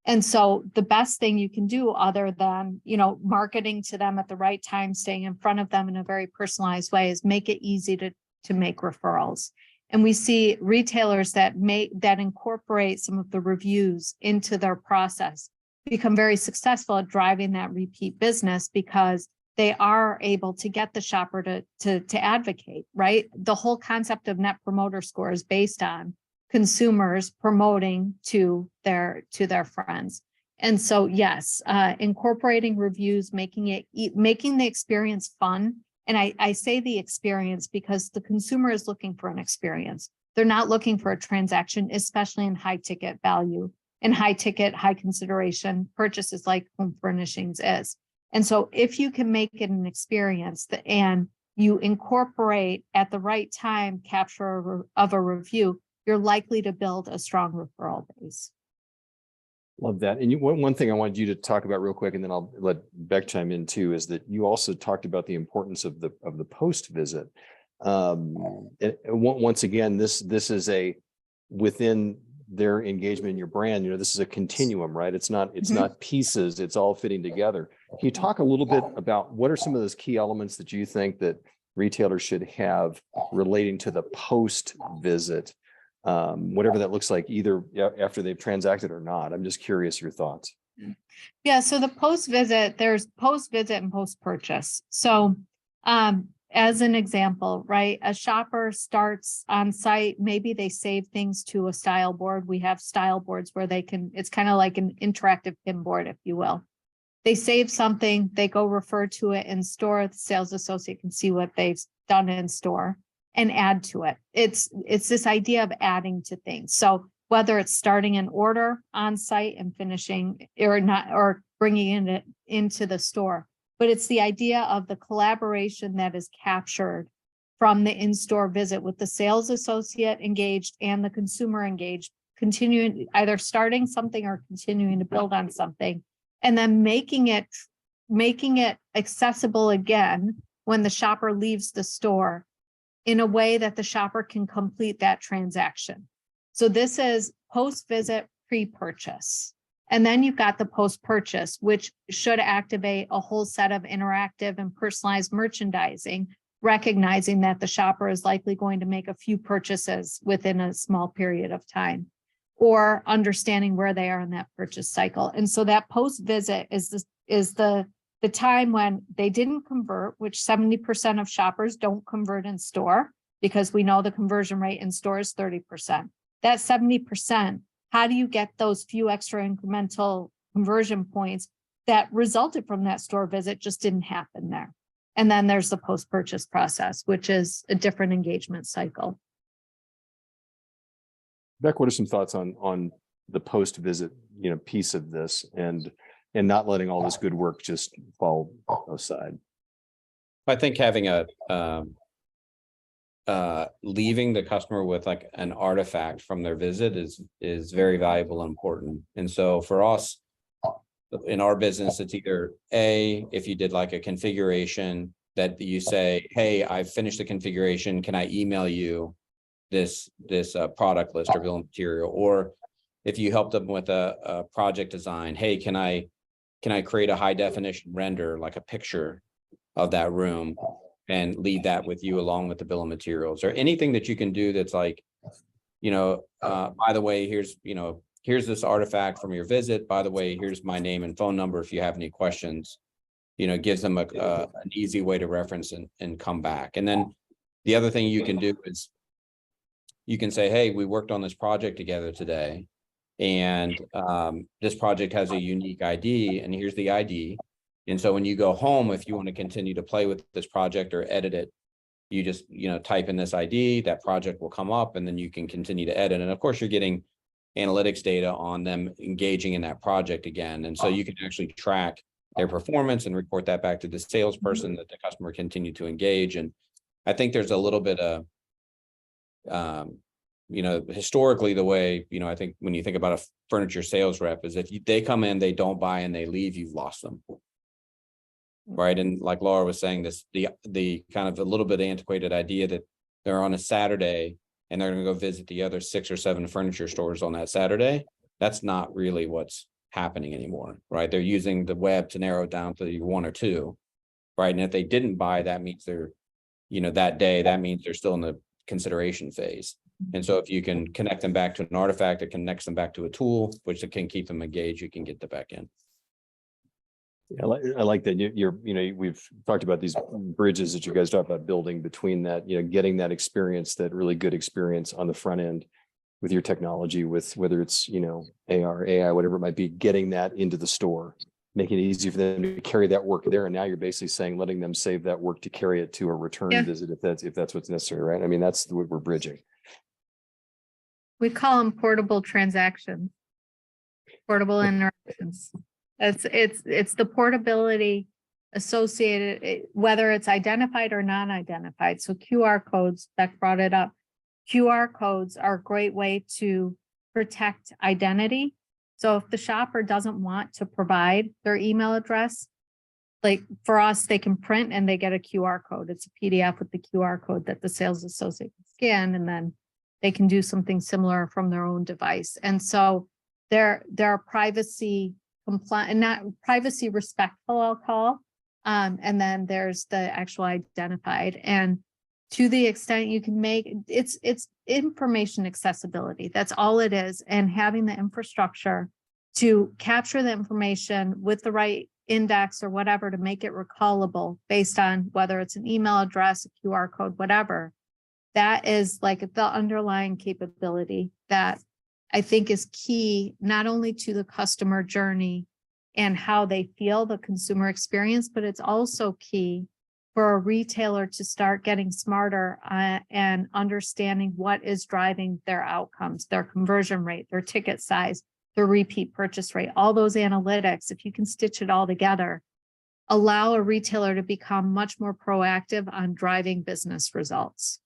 And so the best thing you can do, other than, marketing to them at the right time, staying in front of them in a very personalized way, is make it easy to make referrals. And we see retailers that incorporate some of the reviews into their process become very successful at driving that repeat business, because they are able to get the shopper to advocate, right? The whole concept of net promoter score is based on consumers promoting to their friends. And so, yes, incorporating reviews, making the experience fun. And I say the experience because the consumer is looking for an experience. They're not looking for a transaction, especially in high ticket value and high ticket, high consideration purchases like home furnishings is. And so if you can make it an experience and you incorporate at the right time capture of a review, you're likely to build a strong referral base. Love that. And one thing I wanted you to talk about real quick, and then I'll let Beck chime in too, is that you also talked about the importance of the post visit. Once again, this is within their engagement in your brand, this is a continuum, right? It's not pieces, it's all fitting together. Can you talk a little bit about what are some of those key elements that you think that retailers should have relating to the post visit, whatever that looks like, either after they've transacted or not? I'm just curious your thoughts. Yeah, so the post visit, there's post visit and post purchase. So as an example, right, a shopper starts on site, maybe they save things to a style board. We have style boards where it's kind of like an interactive pin board, if you will. They save something, they go refer to it in store. The sales associate can see what they've done in store and add to it. It's this idea of adding to things. So whether it's starting an order on site and finishing or bringing it into the store, but it's the idea of the collaboration that is captured from the in-store visit with the sales associate engaged and the consumer engaged, continuing either starting something or continuing to build on something, and then making it accessible again when the shopper leaves the store in a way that the shopper can complete that transaction. So this is post-visit, pre-purchase. And then you've got the post-purchase, which should activate a whole set of interactive and personalized merchandising, recognizing that the shopper is likely going to make a few purchases within a small period of time, or understanding where they are in that purchase cycle. And so that post-visit is the time when they didn't convert, which 70% of shoppers don't convert in store, because we know the conversion rate in store is 30%. That 70%, how do you get those few extra incremental conversion points that resulted from that store visit just didn't happen there? And then there's the post-purchase process, which is a different engagement cycle. Beck, what are some thoughts on the post-visit, piece of this, and not letting all this good work just fall aside? I think having leaving the customer with like an artifact from their visit is very valuable and important. And so for us in our business, it's either if you did like a configuration that you say, hey, I've finished the configuration, can I email you this product list or bill of material? Or if you help them with a project design, hey, can I create a high definition render, like a picture of that room, and leave that with you along with the bill of materials, or anything that you can do that's like, by the way, here's this artifact from your visit. By the way, here's my name and phone number if you have any questions. Gives them an easy way to reference and come back. And then the other thing you can do is you can say, hey, we worked on this project together today, and this project has a unique ID, and here's the ID. And so when you go home, if you want to continue to play with this project or edit it, you just, type in this ID, that project will come up, and then you can continue to edit. And of course, you're getting analytics data on them engaging in that project again. And so you can actually track their performance and report that back to the salesperson that the customer continued to engage. And I think there's a little bit of historically the way, I think when you think about a furniture sales rep is if they come in, they don't buy and they leave, you've lost them. Right. And like Laura was saying, the kind of a little bit antiquated idea that they're on a Saturday and they're going to go visit the other 6 or 7 furniture stores on that Saturday. That's not really what's happening anymore. Right. They're using the web to narrow it down to 1 or 2. Right. And if they didn't buy, that means they're, that day, that means they're still in the consideration phase. And so if you can connect them back to an artifact, it connects them back to a tool, which can keep them engaged, you can get them back in. Yeah, I like that we've talked about these bridges that you guys talk about building between that, getting that experience, that really good experience on the front end with your technology, with whether it's, AR, AI, whatever it might be, getting that into the store, making it easy for them to carry that work there. And now you're basically saying, letting them save that work to carry it to a return visit if that's what's necessary, right? I mean, that's what we're bridging. We call them portable transactions, portable interactions. It's the portability associated, whether it's identified or non-identified. So QR codes, Beck brought it up. QR codes are a great way to protect identity. So if the shopper doesn't want to provide their email address, like for us, they can print and they get a QR code. It's a PDF with the QR code that the sales associate can scan, and then they can do something similar from their own device. And so there are privacy compliant and not privacy respectful, I'll call. And then there's the actual identified. And to the extent you can make it's information accessibility. That's all it is. And having the infrastructure to capture the information with the right index or whatever to make it recallable based on whether it's an email address, a QR code, whatever. That is like the underlying capability that I think is key, not only to the customer journey and how they feel the consumer experience, but it's also key for a retailer to start getting smarter and understanding what is driving their outcomes, their conversion rate, their ticket size, their repeat purchase rate, all those analytics. If you can stitch it all together, allow a retailer to become much more proactive on driving business results.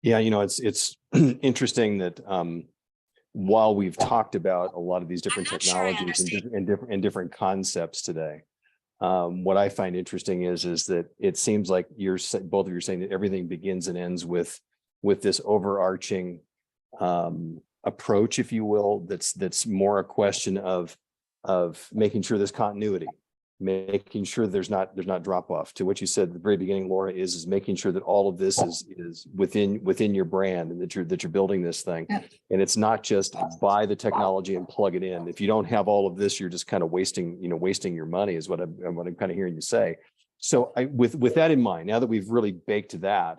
Yeah, it's interesting that while we've talked about a lot of these different technologies and different concepts today, what I find interesting is that it seems like both of you are saying that everything begins and ends with this overarching approach, if you will, that's more a question of making sure there's continuity, making sure there's not drop off. To what you said at the very beginning, Laura, is making sure that all of this is within your brand, and that you're building this thing. Yep. And it's not just buy the technology and plug it in. If you don't have all of this, you're just kind of wasting your money, is what I'm kind of hearing you say. So with that in mind, now that we've really baked that,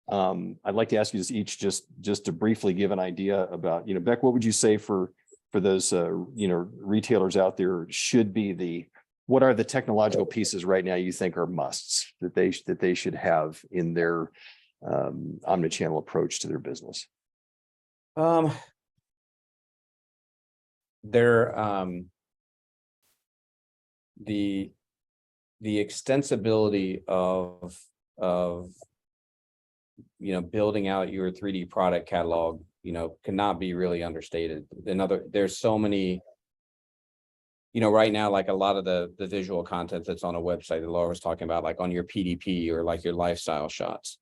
I'd like to ask you each just to briefly give an idea about, Beck, what would you say for those retailers out there should be what are the technological pieces right now you think are musts that they should have in their omnichannel approach to their business? The extensibility of building out your 3D product catalog, cannot be really understated. There's so many, right now, like a lot of the visual content that's on a website that Laura was talking about, like on your PDP or like your lifestyle shots,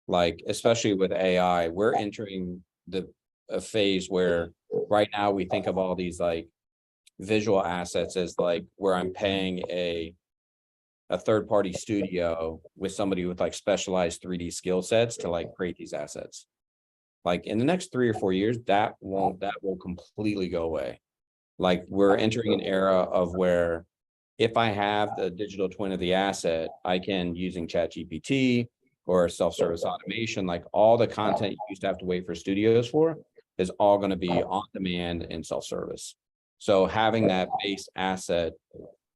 like especially with AI, we're entering a phase where right now we think of all these like visual assets as like where I'm paying a third-party studio with somebody with like specialized 3D skill sets to like create these assets. Like in the next 3 or 4 years, that will completely go away. Like we're entering an era of where if I have the digital twin of the asset, I can, using ChatGPT or self-service automation, like all the content you used to have to wait for studios for is all going to be on demand and self-service. So having that base asset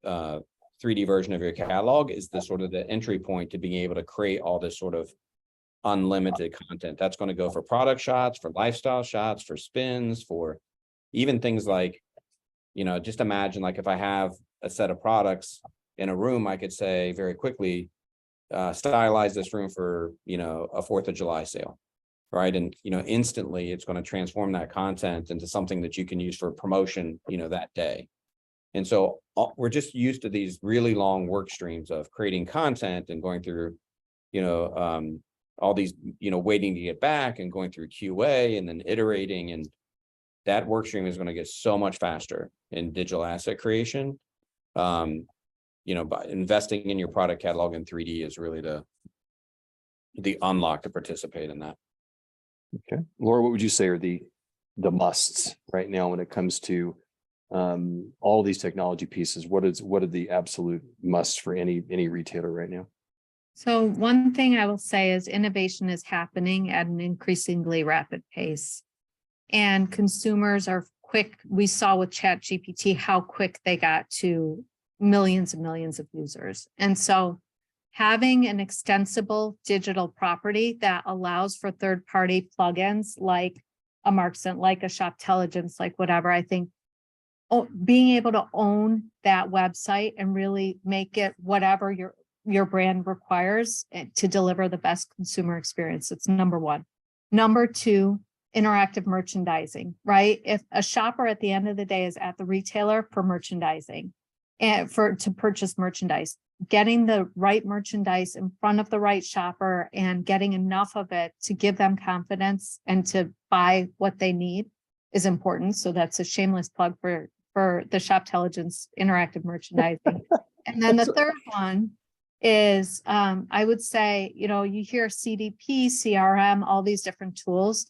3D version of your catalog is the sort of the entry point to being able to create all this sort of unlimited content. That's going to go for product shots, for lifestyle shots, for spins, for even things like, just imagine like if I have a set of products in a room, I could say very quickly, stylize this room for, a 4th of July sale, right? And, instantly it's going to transform that content into something that you can use for promotion, that day. And so we're just used to these really long work streams of creating content and going through, all these, waiting to get back and going through QA and then iterating. And that work stream is going to get so much faster in digital asset creation. By investing in your product catalog in 3D is really the unlock to participate in that. Okay. Laura, what would you say are the musts right now when it comes to all these technology pieces? What are the absolute musts for any retailer right now? So one thing I will say is innovation is happening at an increasingly rapid pace. And consumers are quick. We saw with ChatGPT how quick they got to millions and millions of users. And so having an extensible digital property that allows for third-party plugins like a Markcent, like a Shoptelligence, like whatever, I think being able to own that website and really make it whatever your brand requires to deliver the best consumer experience. It's number one. Number two, interactive merchandising, right? If a shopper at the end of the day is at the retailer for merchandising and to purchase merchandise, getting the right merchandise in front of the right shopper and getting enough of it to give them confidence and to buy what they need is important. So that's a shameless plug for the Shoptelligence interactive merchandising. And then the third one is, I would say, you hear CDP, CRM, all these different tools.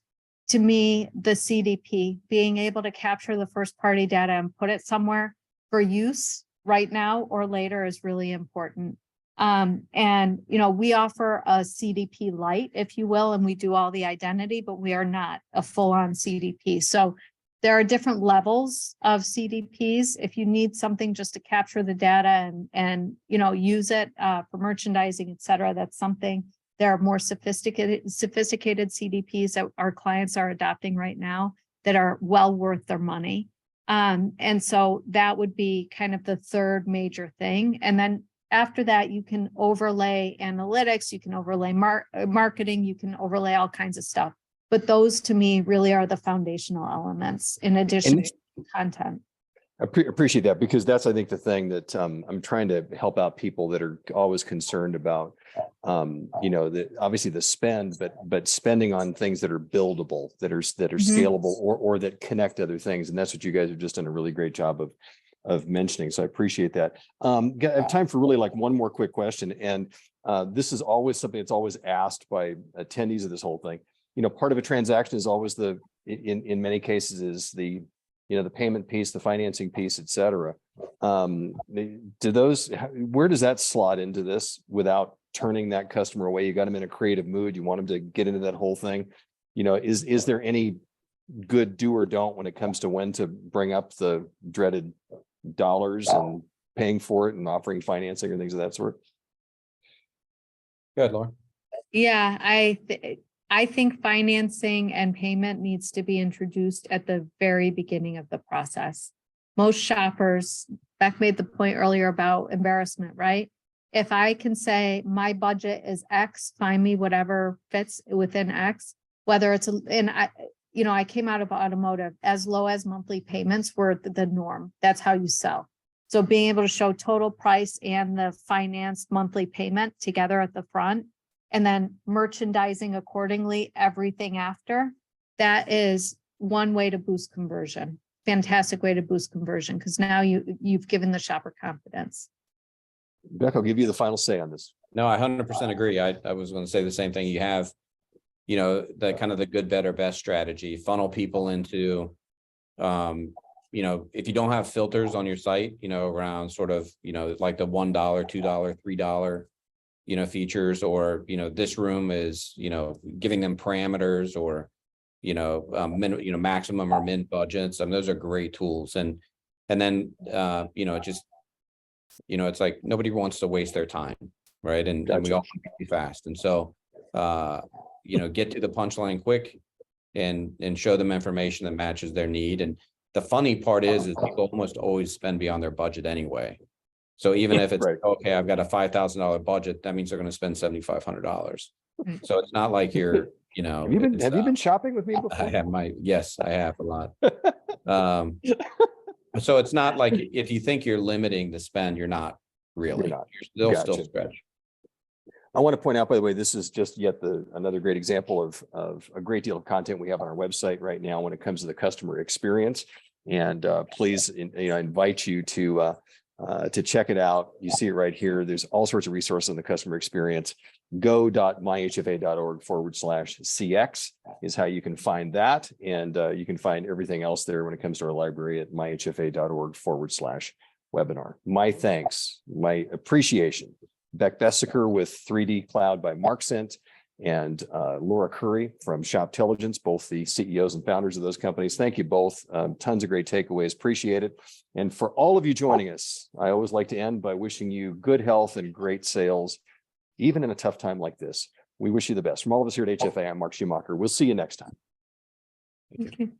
To me, the CDP, being able to capture the first party data and put it somewhere for use right now or later is really important. We offer a CDP light, if you will, and we do all the identity, but we are not a full-on CDP. So there are different levels of CDPs. If you need something just to capture the data and use it for merchandising, et cetera, that's something. There are more sophisticated CDPs that our clients are adopting right now that are well worth their money. And so that would be kind of the third major thing. And then after that, you can overlay analytics, you can overlay marketing, you can overlay all kinds of stuff. But those to me really are the foundational elements in addition to content. I appreciate that, because that's, I think, the thing that I'm trying to help out people that are always concerned about, obviously the spend, but spending on things that are buildable, that are scalable or that connect other things. And that's what you guys have just done a really great job of mentioning. So I appreciate that. I have time for really like one more quick question. And this is always something that's always asked by attendees of this whole thing. Part of a transaction is always in many cases is the payment piece, the financing piece, et cetera. Where does that slot into this without turning that customer away? You got them in a creative mood. You want them to get into that whole thing. Is there any good do or don't when it comes to when to bring up the dreaded dollars and paying for it and offering financing or things of that sort? Go ahead, Laura. Yeah, I think financing and payment needs to be introduced at the very beginning of the process. Most shoppers, Beck made the point earlier about embarrassment, right? If I can say my budget is X, find me whatever fits within X, whether it's, I came out of automotive, as low as monthly payments were the norm. That's how you sell. So being able to show total price and the finance monthly payment together at the front, and then merchandising accordingly, everything after, that is one way to boost conversion. Fantastic way to boost conversion, because now you've given the shopper confidence. Beck, I'll give you the final say on this. No, I 100% agree. I was going to say the same thing. You have, the kind of the good, better, best strategy, funnel people into, if you don't have filters on your site, around sort of, like the $1, $2, $3, features, or, this room is, giving them parameters or, maximum or min budgets. Those are great tools. And then, it's like nobody wants to waste their time. Right. And we all want to be fast. And so, get to the punchline quick and show them information that matches their need. And the funny part is people almost always spend beyond their budget anyway. So even if it's okay, I've got a $5,000 budget, that means they're going to spend $7,500. So it's not like you're you know. Have you been, it's, have you been shopping with me I before? have yes, I have a lot. So it's not like if you think you're limiting the spend, you're not really. not. You're still Gotcha. stretch. I want to point out, by the way, this is just yet another great example of a great deal of content we have on our website right now when it comes to the customer experience. And please, I invite you to check it out. You see it right here. There's all sorts of resources on the customer experience. go.myhfa.org/CX is how you can find that. And you can find everything else there when it comes to our library at myhfa.org/webinar. My thanks, my appreciation. Beck Bessiker with 3D Cloud by Marksent and Laura Curry from Shoptelligence, both the CEOs and founders of those companies. Thank you both. Tons of great takeaways. Appreciate it. And for all of you joining us, I always like to end by wishing you good health and great sales, even in a tough time like this. We wish you the best. From all of us here at HFA, I'm Mark Schumacher. We'll see you next time. Thank you.